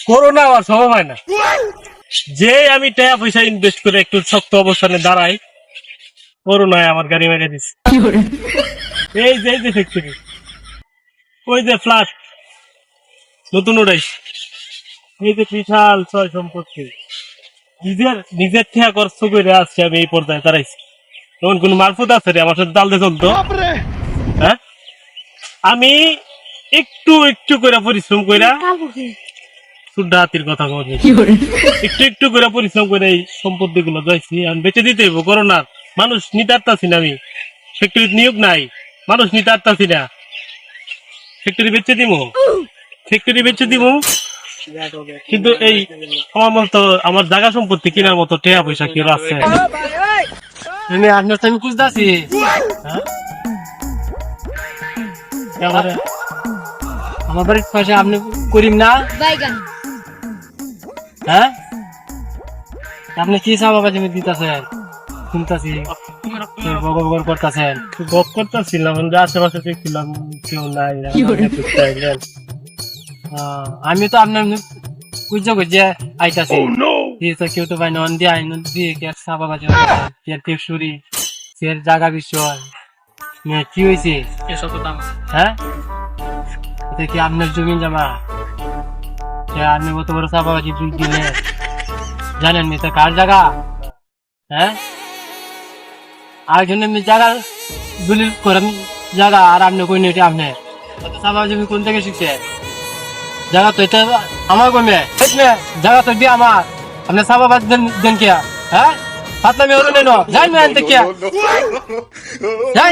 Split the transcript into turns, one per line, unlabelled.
Corona আমার সম্ভব হয় না। যে আমি টাকা পয়সা ইনভেস্ট করে একটু শক্ত অবস্থানে দাঁড়াই, করোনায় আমার গাড়ি মেরে দিচ্ছে। এই যে ফ্যাক্টরি, ওই যে ফ্ল্যাট নতুন উড়াইস, এই যে বিশাল ছয় সম্পত্তি, নিজের থেকে খরচ করে আসছে, আমি এই পর্যায়ে দাঁড়াইছি। তখন কোন মারফত আছে রে আমার সাথে চালতে চলতো? হ্যাঁ, আমি একটু একটু করে পরিশ্রম করে, সুদ্ধা হাতির কথা বলছি, একটু একটু করে পরিশ্রম করে এই সম্পত্তি গুলো যাইছি। আমি বেঁচে দিতে হইব। করোনার মানুষ নিতে পারতাছি না, আমি ফ্যাক্টরি নিয়োগ নাই, মানুষ নিতে পারতাছি না। ফ্যাক্টরি বেচে দিব, ফ্যাক্টরি বেচে দিব, কিন্তু এই আমার মতো আমার জায়গা সম্পত্তি কেনার মতো টাকা পয়সা কেউ আছে?
আপনার তো আমি খুঁজতেছি। আমার বাড়ির পাশে আপনি করিম না? হ্যাঁ, আপনি কি চা বাবা জমি দিতেছেন? শুনতেছি বগর করতেছেন।
গপ করতেছিলাম, আশেপাশে দেখছিলাম কেউ নাই।
আমি তো আপনার খুঁজে খুঁজে আইতাছি, কেউ তো ভাই নন দিয়ে আইন দিয়ে চা বাবা জমি টেপসুরি জায়গা বিষয় কি হয়েছে? হ্যাঁ, এটা কি আপনার জমি জমা? আপনি কত বড় চা বাবাজি দুই দিনে জানেন এটা কার জায়গা? হ্যাঁ, আর জন্য জায়গা দলিল করেন জায়গা, আর আপনি কই নেই আপনি চা বাবাজি কোন থেকে শিখছে? জায়গা তো এটা আমার কমে জায়গা তো দিয়ে আমার, আপনি চা বাবা দেন কে? হ্যাঁ, পাতলা মেয়ে নেই যাই মেয়ে যাই।